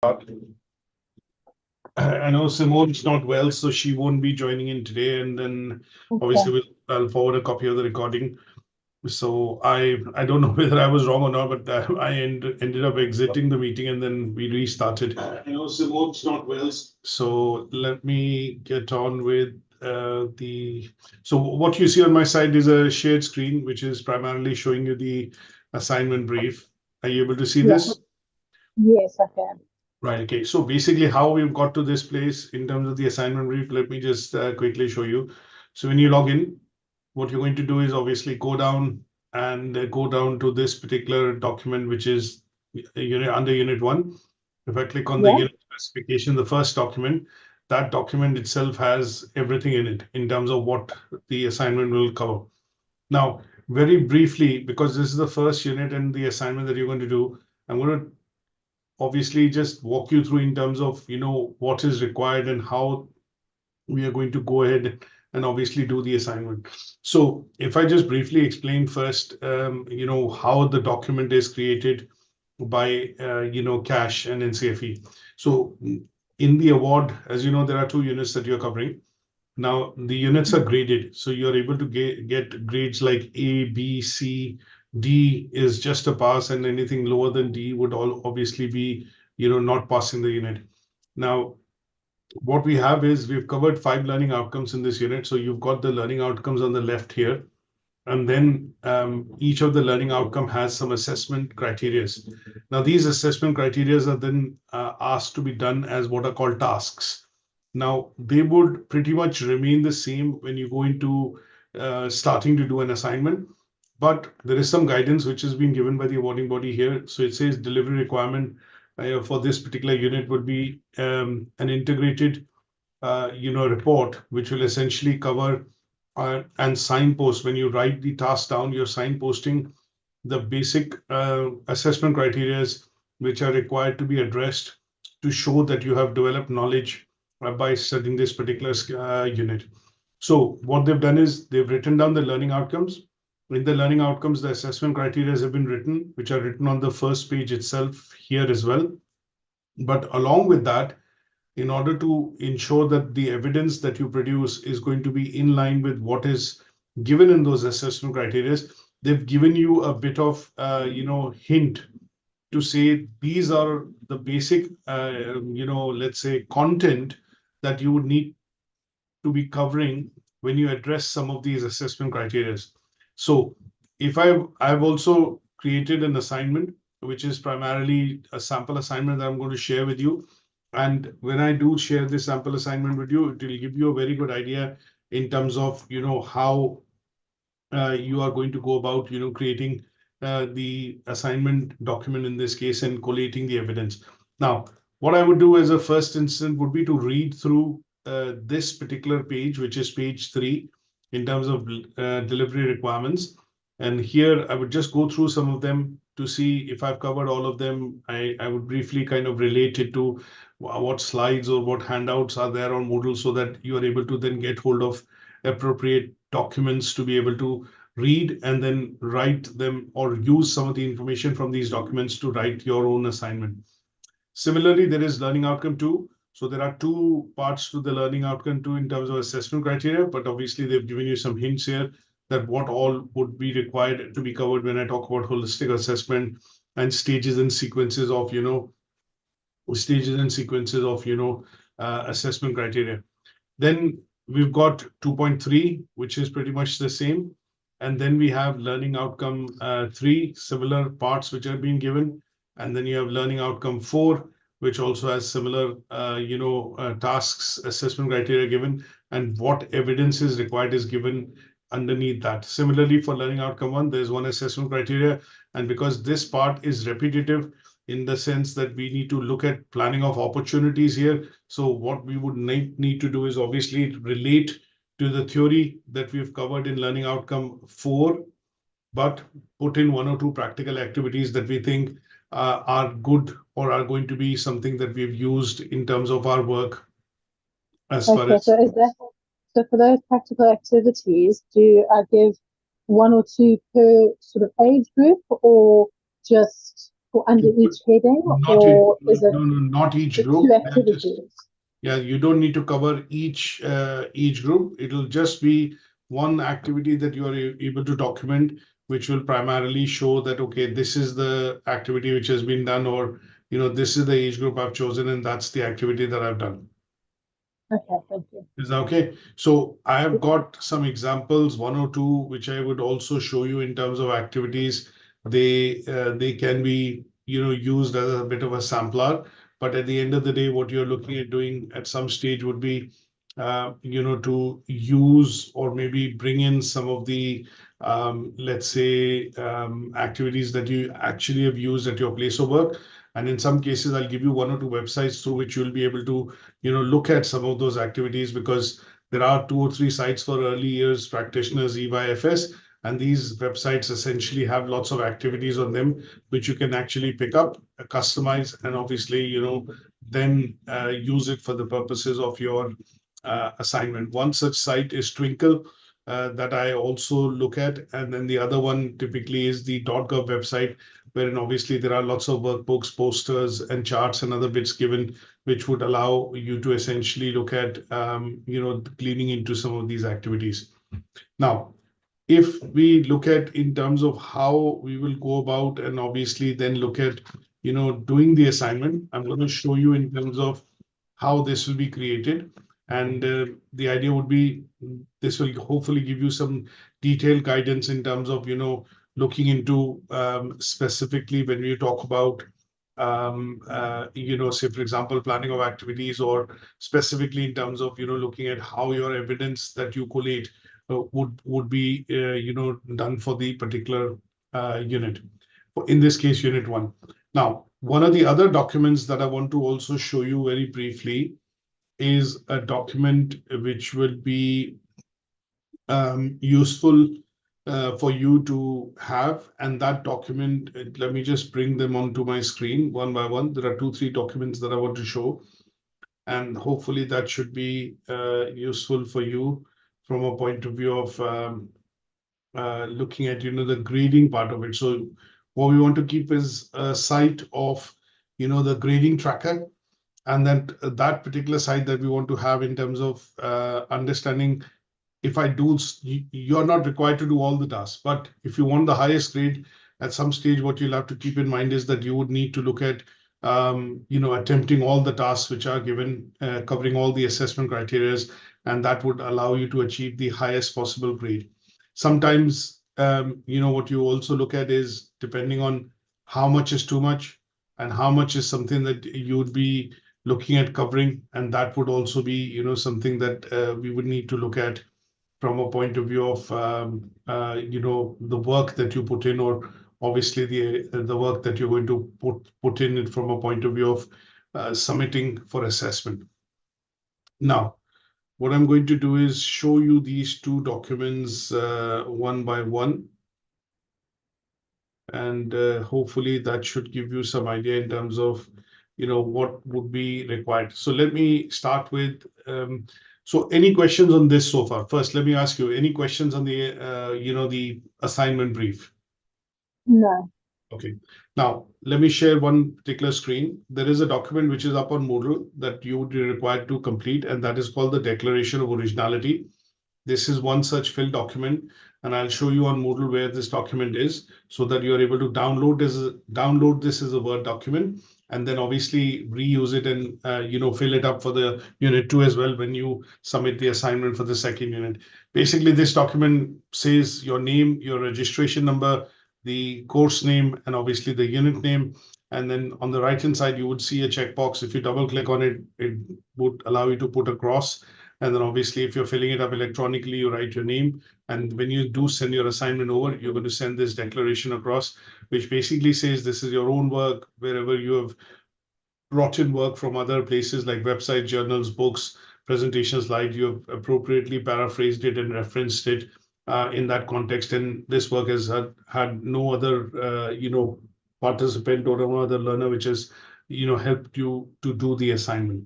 I know Simone's not well, so she won't be joining in today. And then obviously I'll forward a copy of the recording. So I don't know whether I was wrong or not, but I ended up exiting the meeting and then we restarted. I know Simone's not well, so let me get on with So what you see on my side is a shared screen, which is primarily showing you the assignment brief. Are you able to see this? Yes, I can. Right. Okay. So basically, how we've got to this place in terms of the assignment brief, let me just quickly show you. So when you log in, what you're going to do is obviously go down to this particular document, which is under Unit 1. If I click on the unit specification, the first document, that document itself has everything in it in terms of what the assignment will cover. Now, very briefly, because this is the first unit and the assignment that you're going to do, I'm going to obviously just walk you through in terms of what is required and how we are going to go ahead and obviously do the assignment. So if I just briefly explain first how the document is created by CASH and NCFE. So in the award, as you know, there are 2 units that you're covering. Now the units are graded, so you're able to get grades like A, B, C. D is just a pass, and anything lower than D would all obviously be, not passing the unit. Now, what we have is we've covered 5 learning outcomes in this unit. So you've got the learning outcomes on the left here, and then each of the learning outcome has some assessment criteria. Now, these assessment criteria are then asked to be done as what are called tasks. Now, they would pretty much remain the same when you go into starting to do an assignment, but there is some guidance which has been given by the awarding body here. So it says delivery requirement for this particular unit would be an integrated, report, which will essentially cover and signpost. When you write the task down, you're signposting the basic assessment criteria which are required to be addressed to show that you have developed knowledge by studying this particular unit. So what they've done is they've written down the learning outcomes. In the learning outcomes, the assessment criteria have been written, which are written on the first page itself here as well. But along with that, in order to ensure that the evidence that you produce is going to be in line with what is given in those assessment criteria, they've given you a bit of, hint to say these are the basic, let's say content that you would need to be covering when you address some of these assessment criteria. So if I've also created an assignment, which is primarily a sample assignment that I'm going to share with you. And when I do share this sample assignment with you, it will give you a very good idea in terms of, how you are going to go about, creating the assignment document in this case and collating the evidence. Now, what I would do as a first instance would be to read through this particular page, which is page 3, in terms of delivery requirements. And here I would just go through some of them to see if I've covered all of them. I would briefly kind of relate it to what slides or what handouts are there on Moodle so that you are able to then get hold of appropriate documents to be able to read and then write them or use some of the information from these documents to write your own assignment. Similarly, there is learning outcome 2. So there are 2 parts to the learning outcome 2 in terms of assessment criteria, but obviously they've given you some hints here that what all would be required to be covered when I talk about holistic assessment and stages and sequences of, assessment criteria. Then we've got 2.3, which is pretty much the same. And then we have learning outcome 3, similar parts which are being given. And then you have learning outcome 4, which also has similar, tasks, assessment criteria given, and what evidence is required is given underneath that. Similarly, for learning outcome 1, there's one assessment criteria. And because this part is repetitive, in the sense that we need to look at planning of opportunities here. So what we would need to do is obviously relate to the theory that we've covered in learning outcome 4, but put in 1 or 2 practical activities that we think are good or are going to be something that we've used in terms of our work. As far as so for those practical activities, do I give 1 or 2 per sort of age group, or just under each heading, Not or is it not each the group. two activities? Yeah, you don't need to cover each group. It'll just be one activity that you are able to document, which will primarily show that, okay, this is the activity which has been done, or, this is the age group I've chosen, and that's the activity that I've done. Okay, thank you. Is that okay? So I have got some examples, one or two, which I would also show you in terms of activities. They can be, used as a bit of a sampler, but at the end of the day, what you're looking at doing at some stage would be, to use or maybe bring in some of the, let's say, activities that you actually have used at your place of work. And in some cases, I'll give you one or two websites through which you'll be able to, look at some of those activities, because there are 2 or 3 sites for early years practitioners, EYFS, and these websites essentially have lots of activities on them, which you can actually pick up, customize, and obviously, then use it for the purposes of your assignment. One such site is Twinkle, that I also look at. And then the other one typically is the .gov website, wherein obviously there are lots of workbooks, posters, and charts and other bits given, which would allow you to essentially look at, cleaning into some of these activities. Now, if we look at in terms of how we will go about, and obviously then look at, doing the assignment, I'm going to show you in terms of how this will be created. And the idea would be this will hopefully give you some detailed guidance in terms of, looking into specifically when we talk about, say, for example, planning of activities, or specifically in terms of, looking at how your evidence that you collate would be, done for the particular unit. In this case, unit 1. Now, one of the other documents that I want to also show you very briefly is a document which will be useful for you to have. And that document, let me just bring them onto my screen one by one. There are 2-3 documents that I want to show, and hopefully that should be useful for you from a point of view of looking at, the grading part of it. So what we want to keep is a site of, the grading tracker, and then that particular site that we want to have in terms of understanding, if I do, you're not required to do all the tasks, but if you want the highest grade, at some stage, what you'll have to keep in mind is that you would need to look at, attempting all the tasks which are given, covering all the assessment criteria, and that would allow you to achieve the highest possible grade. Sometimes, what you also look at is depending on how much is too much and how much is something that you would be looking at covering, and that would also be, something that we would need to look at from a point of view of, the work that you put in, or obviously the work that you're going to put in it from a point of view of submitting for assessment. Now, what I'm going to do is show you these 2 documents one by one. And hopefully that should give you some idea in terms of, what would be required. So let me start with, so any questions on this so far? First, let me ask you, any questions on the, the assignment brief? No. Okay. Now, let me share one particular screen. There is a document which is up on Moodle that you would be required to complete, and that is called the Declaration of Originality. This is one such fill document, and I'll show you on Moodle where this document is, so that you are able to download this as a Word document, and then obviously reuse it and fill it up for the unit 2 as well when you submit the assignment for the second unit. Basically, this document says your name, your registration number, the course name, and obviously the unit name. And then on the right hand side, you would see a checkbox. If you double click on it, it would allow you to put a cross. And then obviously, if you're filling it up electronically, you write your name. And when you do send your assignment over, you're going to send this declaration across, which basically says this is your own work, wherever you have brought in work from other places like websites, journals, books, presentations, slides, you have appropriately paraphrased it and referenced it in that context. And this work has had no other, participant or no other learner which has, helped you to do the assignment.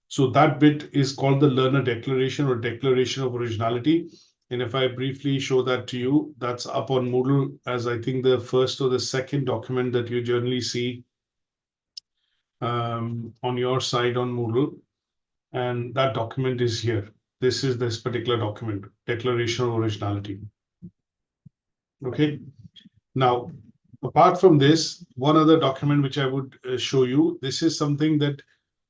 So that bit is called the learner declaration or declaration of originality. And if I briefly show that to you, that's up on Moodle as I think the first or the second document that you generally see on your side on Moodle. And that document is here. This is this particular document, Declaration of Originality. Okay. Now, apart from this, one other document which I would show you, this is something that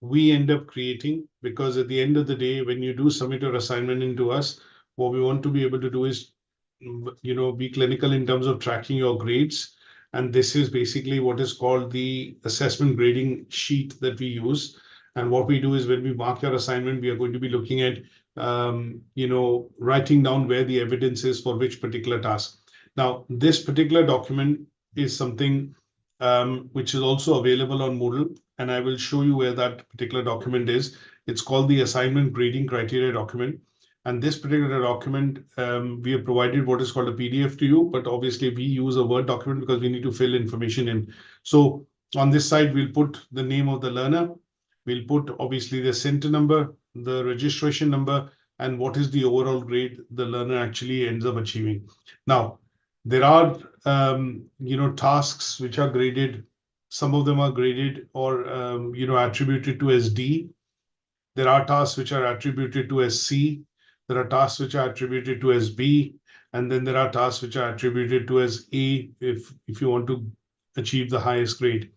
we end up creating because at the end of the day, when you do submit your assignment into us, what we want to be able to do is, be clinical in terms of tracking your grades. And this is basically what is called the assessment grading sheet that we use. And what we do is when we mark your assignment, we are going to be looking at, writing down where the evidence is for which particular task. Now, this particular document is something which is also available on Moodle, and I will show you where that particular document is. It's called the Assignment Grading Criteria document. And this particular document, we have provided what is called a PDF to you, but obviously we use a Word document because we need to fill information in. So on this side, we'll put the name of the learner. We'll put obviously the center number, the registration number, and what is the overall grade the learner actually ends up achieving. Now, there are, tasks which are graded. Some of them are graded or, attributed to as D. There are tasks which are attributed to as C. There are tasks which are attributed to as B. And then there are tasks which are attributed to as A if you want to achieve the highest grade.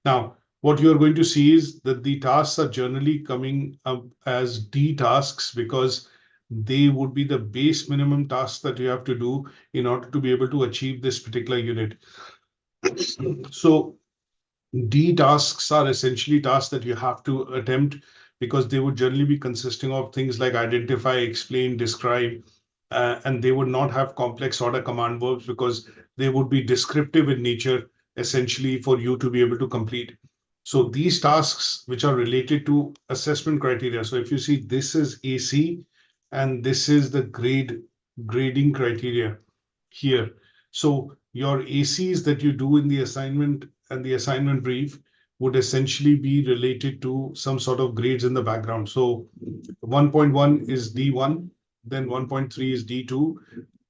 Now, what you're going to see is that the tasks are generally coming up as D tasks because they would be the base minimum tasks that you have to do in order to be able to achieve this particular unit. So D tasks are essentially tasks that you have to attempt because they would generally be consisting of things like identify, explain, describe, and they would not have complex order command verbs because they would be descriptive in nature, essentially for you to be able to complete. So these tasks which are related to assessment criteria. So if you see, this is AC, and this is the grading criteria here. So your ACs that you do in the assignment and the assignment brief would essentially be related to some sort of grades in the background. So 1.1 is D1, then 1.3 is D2,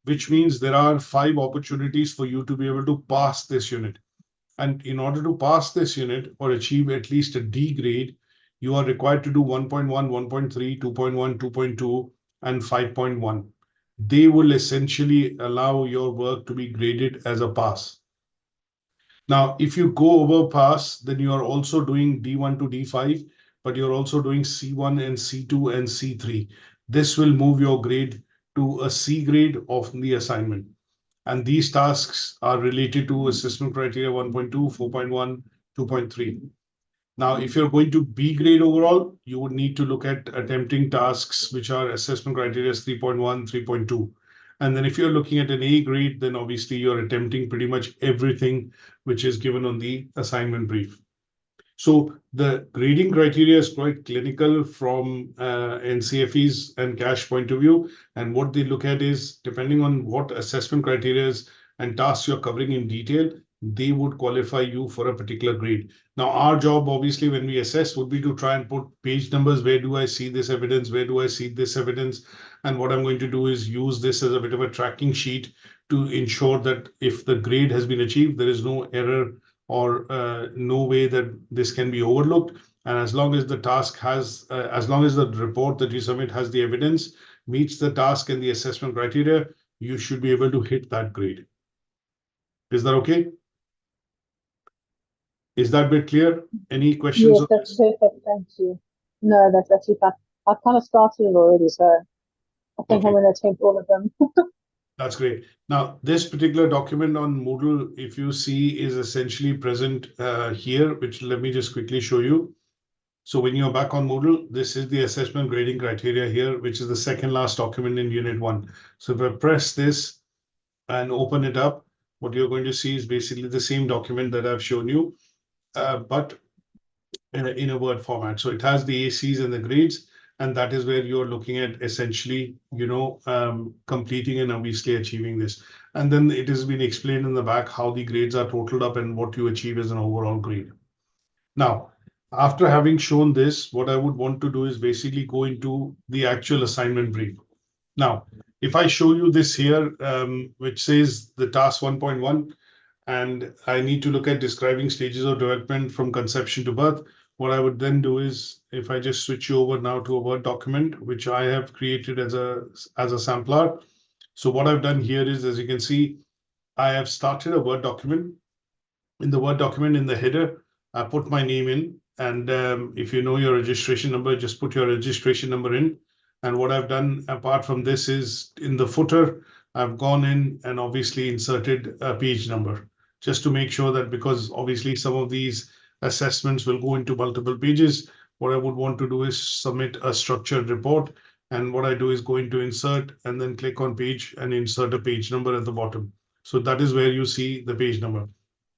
which means there are 5 opportunities for you to be able to pass this unit. And in order to pass this unit or achieve at least a D grade, you are required to do 1.1, 1.3, 2.1, 2.2, and 5.1. They will essentially allow your work to be graded as a pass. Now, if you go over pass, then you are also doing D1 to D5, but you're also doing C1 and C2 and C3. This will move your grade to a C grade of the assignment. And these tasks are related to assessment criteria 1.2, 4.1, 2.3. Now, if you're going to B grade overall, you would need to look at attempting tasks which are assessment criteria 3.1, 3.2. And then if you're looking at an A grade, then obviously you're attempting pretty much everything which is given on the assignment brief. So the grading criteria is quite clinical from NCFE's and cash point of view. And what they look at is, depending on what assessment criteria and tasks you're covering in detail, they would qualify you for a particular grade. Now, our job, obviously, when we assess would be to try and put page numbers. Where do I see this evidence? Where do I see this evidence? And what I'm going to do is use this as a bit of a tracking sheet to ensure that if the grade has been achieved, there is no error or no way that this can be overlooked. And as long as the task has, as long as the report that you submit has the evidence, meets the task and the assessment criteria, you should be able to hit that grade. Is that okay? Is that bit clear? Any questions? Yes, that's perfect. Thank you. No, that's actually fine. I've kind of started it already, so I think I'm going to attempt all of them. That's great. Now, this particular document on Moodle, if you see, is essentially present here, which let me just quickly show you. So when you're back on Moodle, this is the assessment grading criteria here, which is the second last document in Unit 1. So if I press this and open it up, what you're going to see is basically the same document that I've shown you, but in a Word format. So it has the ACs and the grades, and that is where you're looking at essentially, completing and obviously achieving this. And then it has been explained in the back how the grades are totaled up and what you achieve as an overall grade. Now, after having shown this, what I would want to do is basically go into the actual assignment brief. Now, If I show you this here, which says the task 1.1, and I need to look at describing stages of development from conception to birth, what I would then do is, if I just switch you over now to a Word document, which I have created as a sampler. So what I've done here is, as you can see, I have started a Word document. In the Word document, in the header, I put my name in. And if you know your registration number, just put your registration number in. And what I've done apart from this is in the footer, I've gone in and obviously inserted a page number, just to make sure that, because obviously some of these assessments will go into multiple pages, what I would want to do is submit a structured report. And what I do is go into insert and then click on page and insert a page number at the bottom. So that is where you see the page number.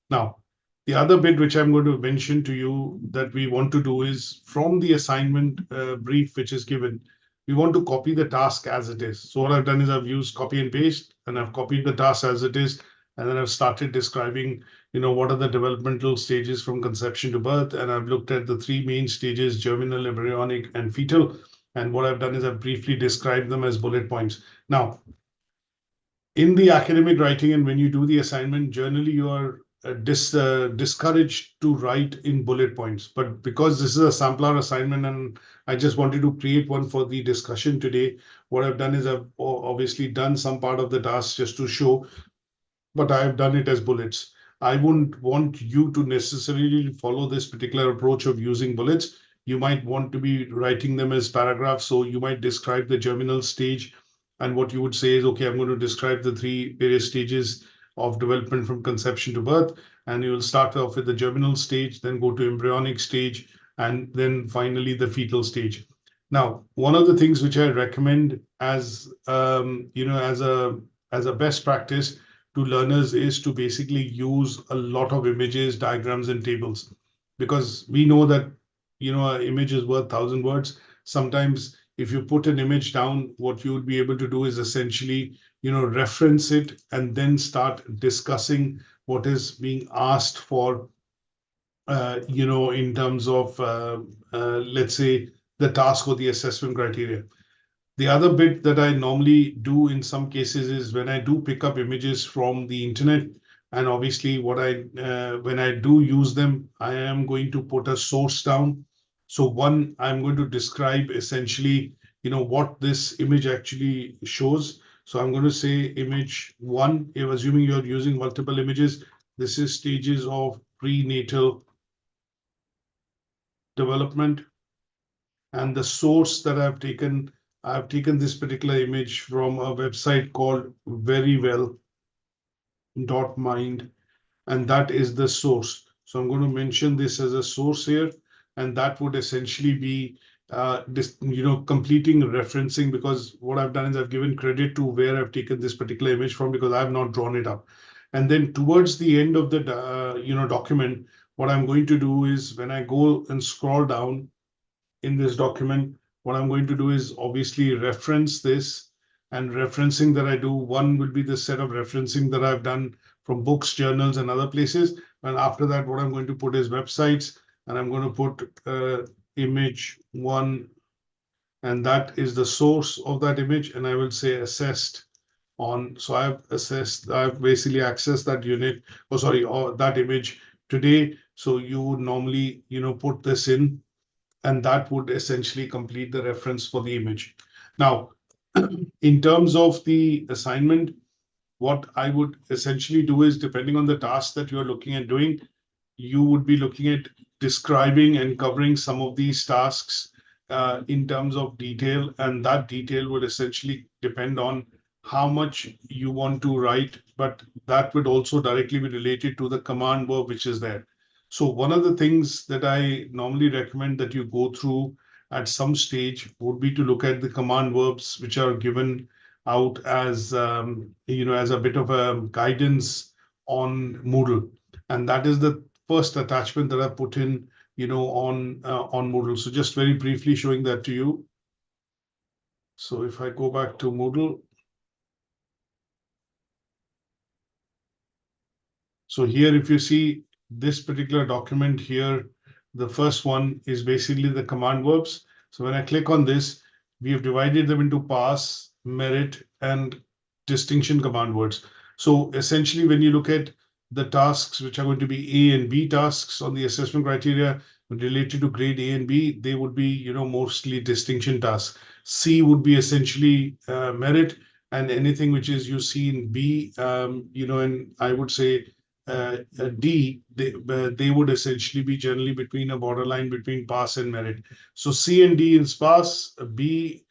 Now, the other bit which I'm going to mention to you that we want to do is, from the assignment brief which is given, we want to copy the task as it is. So what I've done is I've used copy and paste, and I've copied the task as it is. And then I've started describing, what are the developmental stages from conception to birth. And I've looked at the three main stages: germinal, embryonic, and fetal. And what I've done is I've briefly described them as bullet points. Now, in the academic writing, and when you do the assignment, generally you are discouraged to write in bullet points. But because this is a sampler assignment and I just wanted to create one for the discussion today, what I've done is I've obviously done some part of the task just to show, but I have done it as bullets. I wouldn't want you to necessarily follow this particular approach of using bullets. You might want to be writing them as paragraphs. So you might describe the germinal stage. And what you would say is, okay, I'm going to describe the three various stages of development from conception to birth. And you will start off with the germinal stage, then go to embryonic stage, and then finally the fetal stage. Now, one of the things which I recommend as as a best practice to learners is to basically use a lot of images, diagrams, and tables, because we know that an image is worth 1,000 words. Sometimes if you put an image down, what you would be able to do is essentially reference it and then start discussing what is being asked for in terms of let's say the task or the assessment criteria. The other bit that I normally do in some cases is, when I do pick up images from the internet, and obviously when I do use them, I am going to put a source down. So one, I'm going to describe essentially, what this image actually shows. So I'm going to say image one, if assuming you're using multiple images, this is stages of prenatal development. And the source that I've taken this particular image from a website called verywell.mind, and that is the source. So I'm going to mention this as a source here, and that would essentially be completing referencing, because what I've done is I've given credit to where I've taken this particular image from, because I've not drawn it up. And then towards the end of the document, what I'm going to do is, when I go and scroll down in this document, what I'm going to do is obviously reference this. And referencing that I do, one will be the set of referencing that I've done from books, journals, and other places. And after that, what I'm going to put is websites, and I'm going to put image one, and that is the source of that image. And I will say assessed on. So I've basically accessed that unit, or that image today. So you would normally, put this in, and that would essentially complete the reference for the image. Now, in terms of the assignment, what I would essentially do is, depending on the task that you're looking at doing, you would be looking at describing and covering some of these tasks in terms of detail, and that detail would essentially depend on how much you want to write, but that would also directly be related to the command verb which is there. So one of the things that I normally recommend that you go through at some stage would be to look at the command verbs which are given out as as a bit of a guidance on Moodle, and that is the first attachment that I put in on Moodle. So just very briefly showing that to you. So if I go back to Moodle, so here if you see this particular document here, the first one is basically the command verbs. So when I click on this, we have divided them into pass, merit, and distinction command words. So essentially, when you look at the tasks which are going to be A and B tasks on the assessment criteria related to grade A and B, they would be, mostly distinction tasks. C would be essentially merit, and anything which is you see in B, and I would say D, they would essentially be generally between a borderline between pass and merit. So C and D is pass, B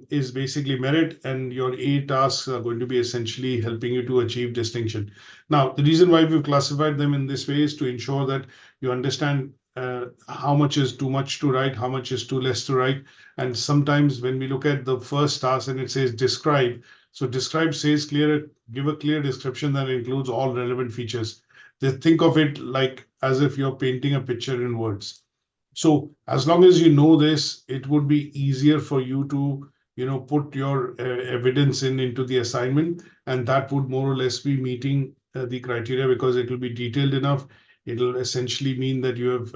is basically merit, and your A tasks are going to be essentially helping you to achieve distinction. Now, the reason why we've classified them in this way is to ensure that you understand how much is too much to write, how much is too less to write. And sometimes when we look at the first task and it says describe, so describe says give a clear description that includes all relevant features. They think of it like as if you're painting a picture in words. So as long as you know this, it would be easier for you to, put your evidence into the assignment, and that would more or less be meeting the criteria because it will be detailed enough. It'll essentially mean that you have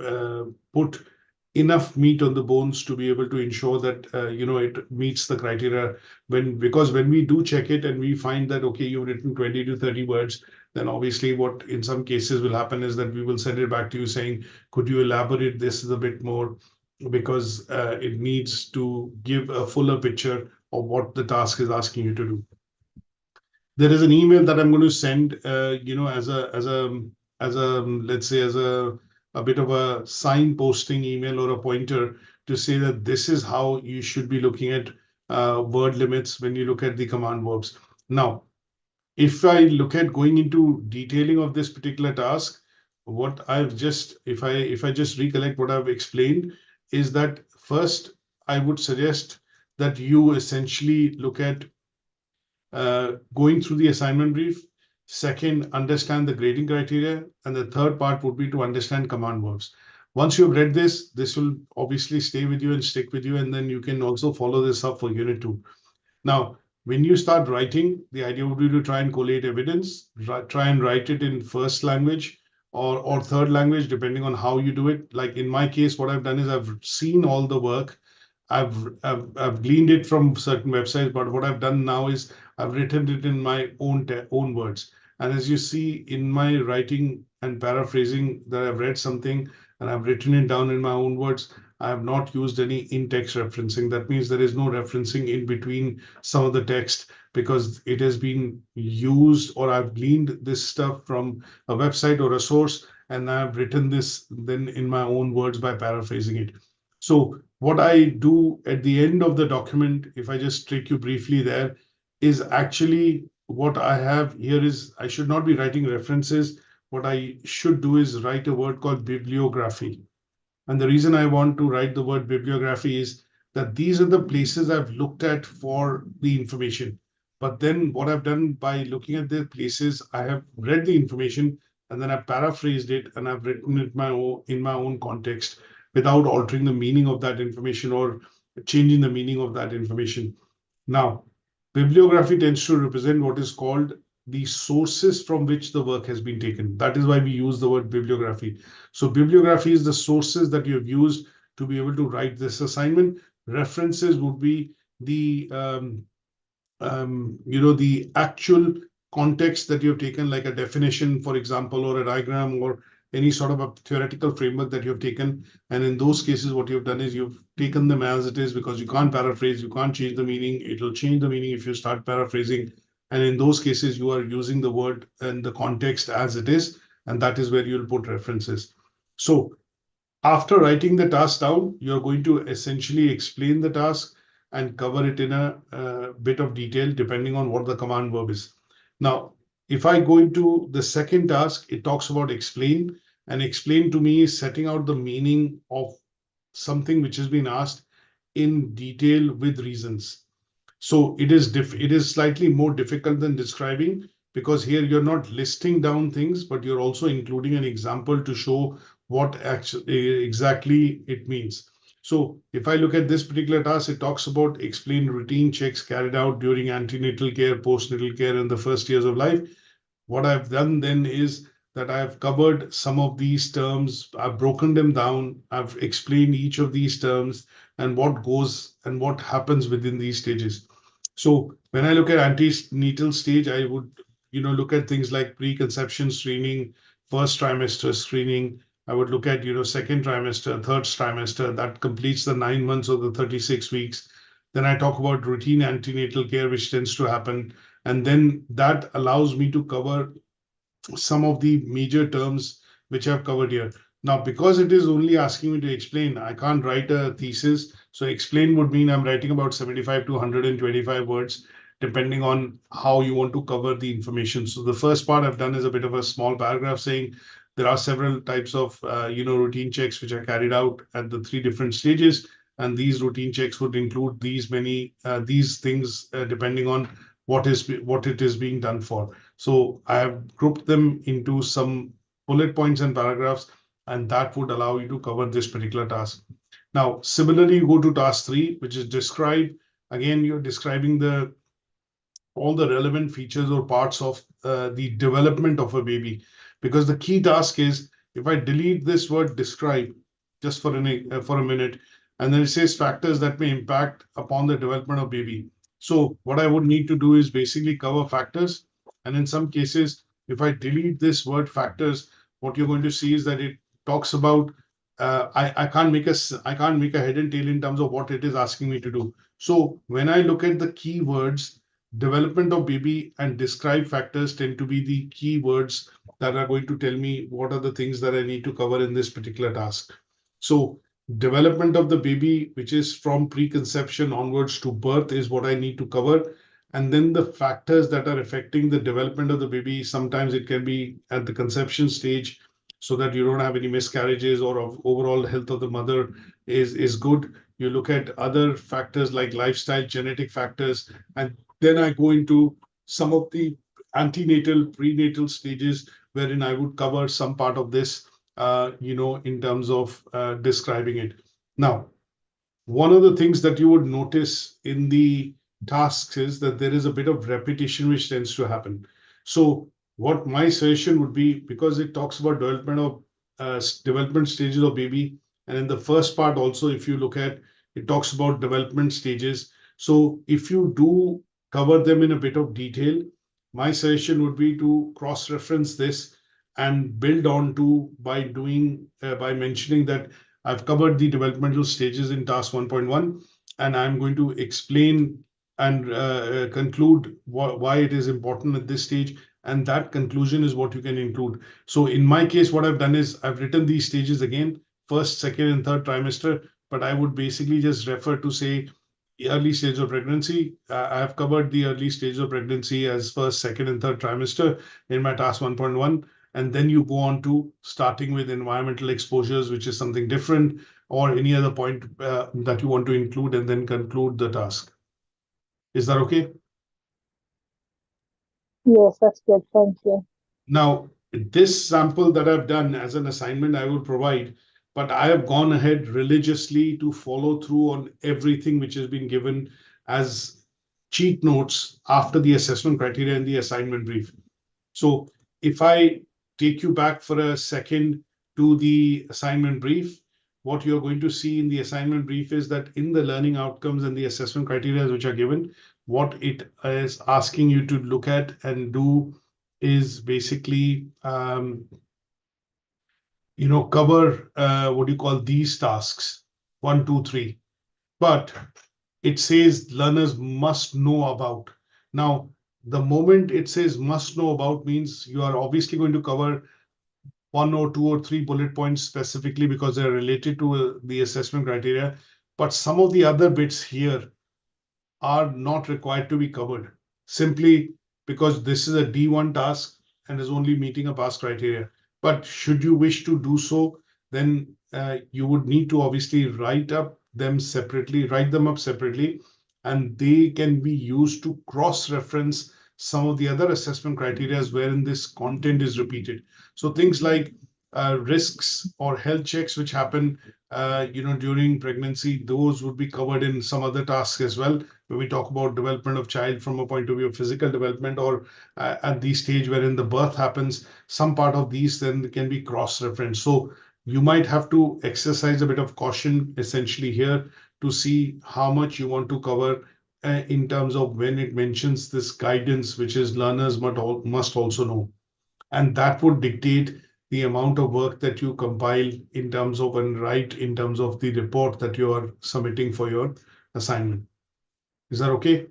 put enough meat on the bones to be able to ensure that it meets the criteria. Because when we do check it and we find that okay, you've written 20 to 30 words, then obviously what in some cases will happen is that we will send it back to you saying, could you elaborate this a bit more, because it needs to give a fuller picture of what the task is asking you to do. There is an email that I'm going to send, let's say a bit of a signposting email or a pointer to say that this is how you should be looking at word limits when you look at the command verbs. Now, if I look at going into detailing of this particular task, if I just recollect what I've explained, is that first I would suggest that you essentially look at going through the assignment brief. Second, understand the grading criteria. And the third part would be to understand command verbs. Once you've read this, this will obviously stay with you and stick with you. And then you can also follow this up for Unit 2. Now, when you start writing, the idea would be to try and collate evidence, try and write it in first language or third language, depending on how you do it. Like in my case, what I've done is I've seen all the work. I've gleaned it from certain websites, but what I've done now is I've written it in my own words. And as you see in my writing and paraphrasing, that I've read something and I've written it down in my own words. I have not used any in-text referencing. That means there is no referencing in between some of the text because it has been used, or I've gleaned this stuff from a website or a source, and I've written this then in my own words by paraphrasing it. So what I do at the end of the document, if I just take you briefly there, is actually what I have here is I should not be writing references. What I should do is write a word called bibliography. And the reason I want to write the word bibliography is that these are the places I've looked at for the information. But then what I've done by looking at the places, I have read the information and then I've paraphrased it and I've written it in my own context without altering the meaning of that information or changing the meaning of that information. Now, bibliography tends to represent what is called the sources from which the work has been taken. That is why we use the word bibliography. So bibliography is the sources that you have used to be able to write this assignment. References would be the the actual context that you have taken, like a definition, for example, or a diagram, or any sort of a theoretical framework that you have taken. And in those cases, what you've done is you've taken them as it is, because you can't paraphrase, you can't change the meaning. It will change the meaning if you start paraphrasing. And in those cases, you are using the word and the context as it is, and that is where you'll put references. So after writing the task down, you're going to essentially explain the task and cover it in a bit of detail, depending on what the command verb is. Now, if I go into the second task, it talks about explain, and explain to me is setting out the meaning of something which has been asked in detail with reasons. So it is slightly more difficult than describing, because here you're not listing down things, but you're also including an example to show what actually exactly it means. So if I look at this particular task, it talks about explain routine checks carried out during antenatal care, postnatal care, and the first years of life. What I've done then is that I've covered some of these terms, I've broken them down, I've explained each of these terms and what goes and what happens within these stages. So when I look at antenatal stage, I would, look at things like preconception screening, first trimester screening. I would look at, second trimester, third trimester, that completes the 9 months or the 36 weeks. Then I talk about routine antenatal care, which tends to happen. And then that allows me to cover some of the major terms which I've covered here. Now, because it is only asking me to explain, I can't write a thesis. So explain would mean I'm writing about 75 to 125 words, depending on how you want to cover the information. So the first part I've done is a bit of a small paragraph saying there are several types of, routine checks which are carried out at the 3 different stages. And these routine checks would include these things, depending on what it is being done for. So I have grouped them into some bullet points and paragraphs, and that would allow you to cover this particular task. Now, similarly, you go to task 3, which is describe. Again, you're describing all the relevant features or parts of the development of a baby, because the key task is, if I delete this word describe just for a minute, and then it says factors that may impact upon the development of baby. So what I would need to do is basically cover factors. And in some cases, if I delete this word factors, what you're going to see is that it talks about I can't make a head and tail in terms of what it is asking me to do. So when I look at the keywords, development of baby and describe factors tend to be the key words that are going to tell me what are the things that I need to cover in this particular task. So development of the baby, which is from preconception onwards to birth, is what I need to cover. And then the factors that are affecting the development of the baby, sometimes it can be at the conception stage, so that you don't have any miscarriages, or of overall health of the mother is good. You look at other factors like lifestyle, genetic factors, and then I go into some of the antenatal, prenatal stages, wherein I would cover some part of this, in terms of describing it. Now, one of the things that you would notice in the tasks is that there is a bit of repetition which tends to happen. So what my suggestion would be, because it talks about development stages of baby, and in the first part also, if you look at, it talks about development stages. So if you do cover them in a bit of detail, my suggestion would be to cross-reference this and build on to by mentioning that I've covered the developmental stages in task 1.1, and I'm going to explain and conclude why it is important at this stage. And that conclusion is what you can include. So in my case, what I've done is I've written these stages again, first, second, and third trimester, but I would basically just refer to, say, the early stage of pregnancy. I have covered the early stage of pregnancy as first, second, and third trimester in my task 1.1. And then you go on to starting with environmental exposures, which is something different, or any other point that you want to include, and then conclude the task. Is that okay? Yes, that's good. Thank you. Now, this sample that I've done as an assignment, I will provide, but I have gone ahead religiously to follow through on everything which has been given as cheat notes after the assessment criteria and the assignment brief. So if I take you back for a second to the assignment brief, what you're going to see in the assignment brief is that in the learning outcomes and the assessment criteria which are given, what it is asking you to look at and do is basically, cover what you call these tasks, 1, 2, 3. But it says learners must know about. Now, the moment it says must know about means you are obviously going to cover 1 or 2 or 3 bullet points specifically because they're related to the assessment criteria. But some of the other bits here are not required to be covered, simply because this is a D1 task and is only meeting a pass criteria. But should you wish to do so, then you would need to obviously write them up separately, and they can be used to cross-reference some of the other assessment criteria wherein this content is repeated. So things like risks or health checks which happen during pregnancy, those would be covered in some other tasks as well. When we talk about development of child from a point of view of physical development, or at the stage wherein the birth happens, some part of these then can be cross-referenced. So you might have to exercise a bit of caution essentially here to see how much you want to cover in terms of when it mentions this guidance, which is learners must also know. And that would dictate the amount of work that you compile in terms of and write in terms of the report that you are submitting for your assignment. Is that okay?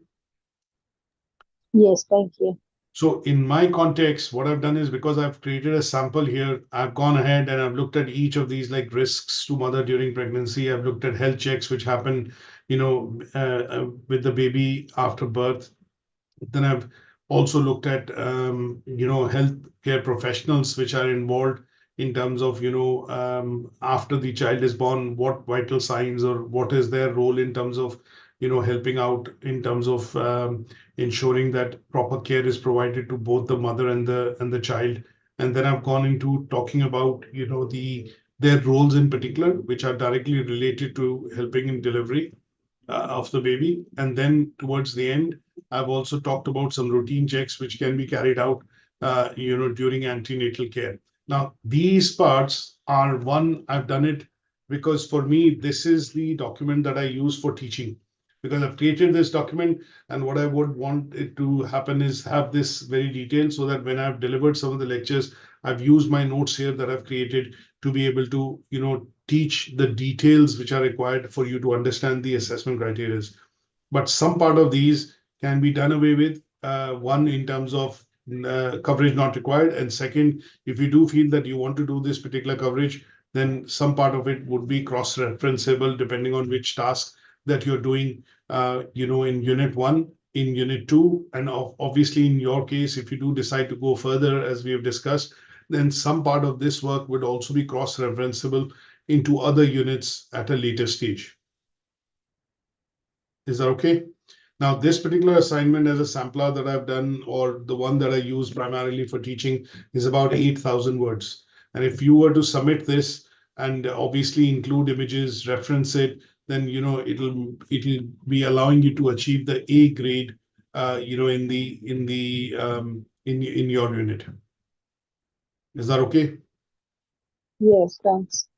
Yes, thank you. So in my context, what I've done is, because I've created a sample here, I've gone ahead and I've looked at each of these, like risks to mother during pregnancy. I've looked at health checks which happen, with the baby after birth. Then I've also looked at, healthcare professionals which are involved in terms of, after the child is born, what vital signs or what is their role in terms of, helping out in terms of ensuring that proper care is provided to both the mother and the child. And then I've gone into talking about, their roles in particular, which are directly related to helping in delivery of the baby. And then towards the end, I've also talked about some routine checks which can be carried out, during antenatal care. Now, these parts are one, I've done it because for me, this is the document that I use for teaching, because I've created this document, and what I would want it to happen is have this very detailed, so that when I've delivered some of the lectures, I've used my notes here that I've created to be able to, teach the details which are required for you to understand the assessment criteria. But some part of these can be done away with. One, in terms of coverage not required. And second, if you do feel that you want to do this particular coverage, then some part of it would be cross-referenceable depending on which task that you're doing, in unit 1, in unit 2. And obviously, in your case, if you do decide to go further, as we have discussed, then some part of this work would also be cross-referenceable into other units at a later stage. Is that okay? Now, this particular assignment as a sampler that I've done, or the one that I use primarily for teaching, is about 8,000 words. And if you were to submit this and obviously include images, reference it, then it'll be allowing you to achieve the A grade, in your unit. Is that okay? Yes, thanks.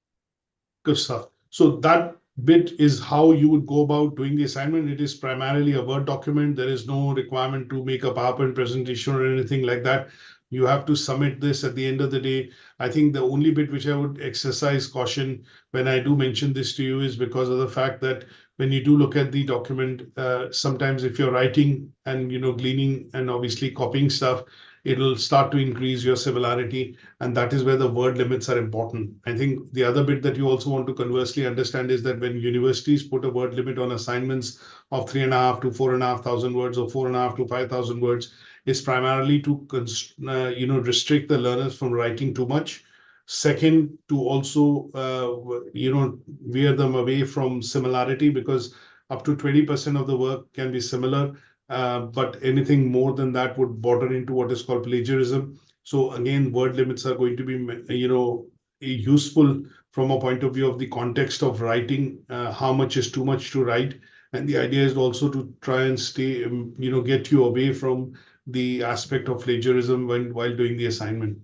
Good stuff. So that bit is how you would go about doing the assignment. It is primarily a Word document. There is no requirement to make a PowerPoint presentation or anything like that. You have to submit this at the end of the day. I think the only bit which I would exercise caution when I do mention this to you is because of the fact that when you do look at the document, sometimes if you're writing and gleaning and obviously copying stuff, it'll start to increase your similarity, and that is where the word limits are important. I think the other bit that you also want to conversely understand is that when universities put a word limit on assignments of 3,500 to 4,500 words, or 4,500 to 5,000 words, is primarily to restrict the learners from writing too much. Second, to also veer them away from similarity, because up to 20% of the work can be similar, but anything more than that would border into what is called plagiarism. So again, word limits are going to be, useful from a point of view of the context of writing, how much is too much to write. And the idea is also to try and stay, get you away from the aspect of plagiarism while doing the assignment.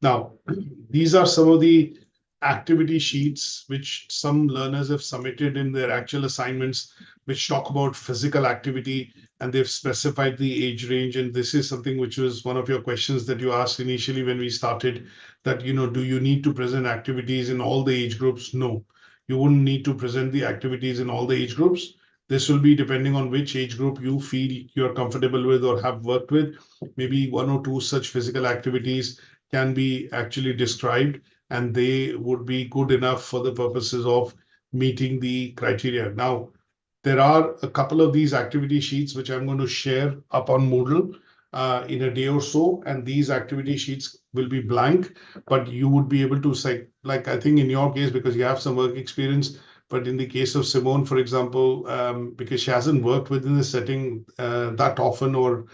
Now, these are some of the activity sheets which some learners have submitted in their actual assignments, which talk about physical activity, and they've specified the age range. And this is something which was one of your questions that you asked initially when we started, that, do you need to present activities in all the age groups? No, you wouldn't need to present the activities in all the age groups. This will be depending on which age group you feel you're comfortable with or have worked with. Maybe 1 or 2 such physical activities can be actually described, and they would be good enough for the purposes of meeting the criteria. Now, there are a couple of these activity sheets which I'm going to share up on Moodle in a day or so, and these activity sheets will be blank, but you would be able to say, like, I think in your case, because you have some work experience, but in the case of Simone, for example, because she hasn't worked within the setting that often or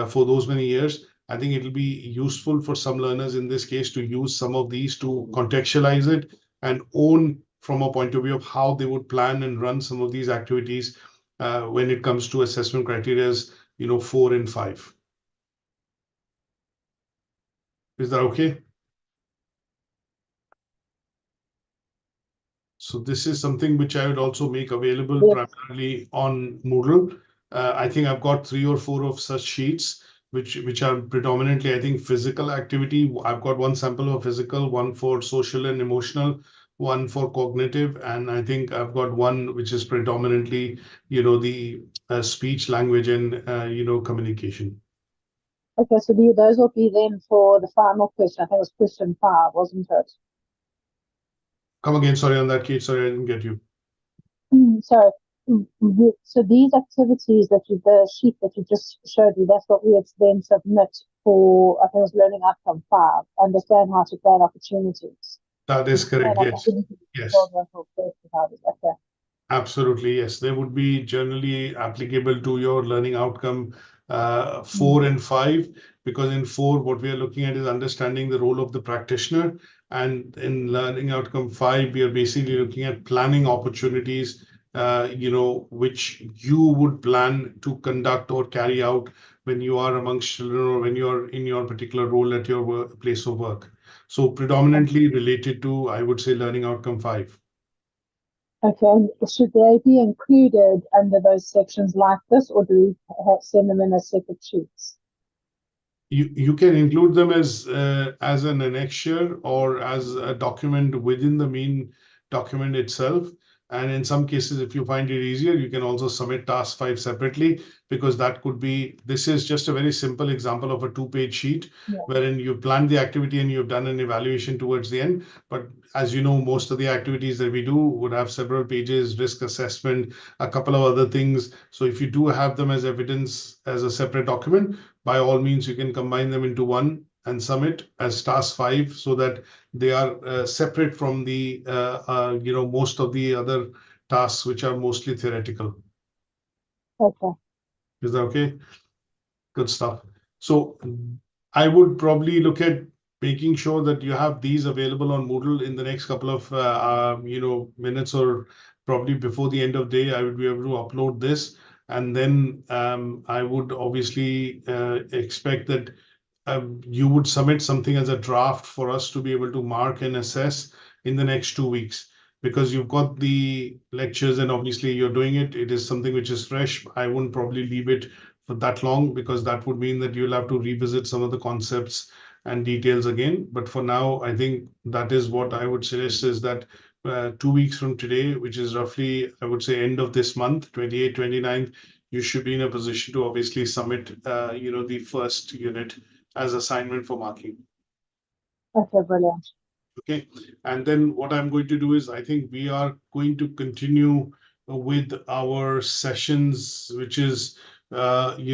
for those many years, I think it'll be useful for some learners in this case to use some of these to contextualize it and own from a point of view of how they would plan and run some of these activities when it comes to assessment criteria, 4 and 5. Is that okay? So this is something which I would also make available Yes. primarily on Moodle. I think I've got 3 or 4 of such sheets, which are predominantly, I think, physical activity. I've got one sample of physical, one for social and emotional, one for cognitive, and I think I've got one which is predominantly, the speech, language, and communication. Okay, so those will be then for the final question. I think it was question 5, wasn't it? Come again, sorry on that, Kate. Sorry, I didn't get you. So these activities the sheet that you just showed me, that's what we would then submit for, I think it was learning outcome 5, understand how to plan opportunities. That is correct, yes. Yes. Okay. Absolutely, yes. They would be generally applicable to your learning outcome 4 and 5, because in 4, what we are looking at is understanding the role of the practitioner. And in learning outcome 5, we are basically looking at planning opportunities, which you would plan to conduct or carry out when you are amongst children or when you're in your particular role at your place of work. So predominantly related to, I would say, learning outcome 5. Okay, and should they be included under those sections like this, or do we send them in as separate sheets? You can include them as an annexure or as a document within the main document itself. And in some cases, if you find it easier, you can also submit task 5 separately, because this is just a very simple example of a 2-page sheet, wherein you plan the activity and you've done an evaluation towards the end. But as you know, most of the activities that we do would have several pages, risk assessment, a couple of other things. So if you do have them as evidence as a separate document, by all means, you can combine them into one and submit as task 5, so that they are separate from the most of the other tasks, which are mostly theoretical. Okay. Is that okay? Good stuff. So I would probably look at making sure that you have these available on Moodle in the next couple of minutes, or probably before the end of the day. I would be able to upload this, and then I would obviously expect that you would submit something as a draft for us to be able to mark and assess in the next 2 weeks, because you've got the lectures and obviously you're doing it. It is something which is fresh. I wouldn't probably leave it for that long, because that would mean that you'll have to revisit some of the concepts and details again. But for now, I think that is what I would suggest, is that 2 weeks from today, which is roughly, I would say, end of this month, 28th, 29th, you should be in a position to obviously submit, the first unit as assignment for marking. Okay, brilliant. Okay, and then what I'm going to do is, I think we are going to continue with our sessions, which is from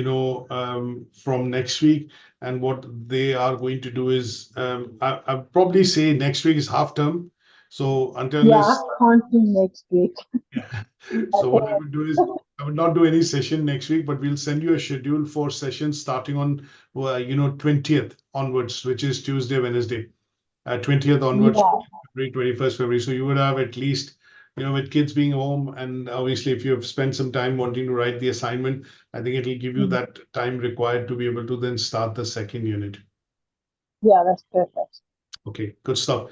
next week. And what they are going to do is, I'll probably say next week is half term. So until I can't do next week. Yeah. So what I would do is, I would not do any session next week, but we'll send you a schedule for sessions starting on 20th onwards, which is Tuesday, Wednesday. 20th onwards, February, 21st February. So you would have at least, with kids being home, and obviously if you have spent some time wanting to write the assignment, I think it'll give you that time required to be able to then start the second unit. Yeah, that's perfect. Okay, good stuff.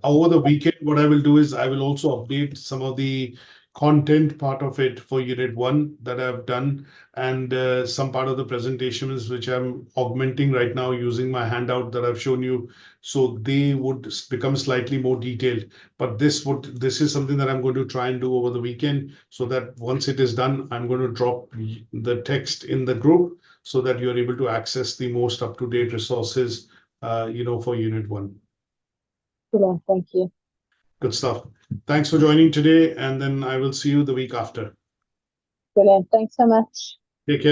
Over the weekend, what I will do is I will also update some of the content part of it for Unit 1 that I've done, and some part of the presentations which I'm augmenting right now using my handout that I've shown you. So they would become slightly more detailed. But this is something that I'm going to try and do over the weekend, so that once it is done, I'm going to drop the text in the group so that you're able to access the most up-to-date resources, for Unit 1. Brilliant, thank you. Good stuff. Thanks for joining today, and then I will see you the week after. Brilliant, thanks so much. Take care.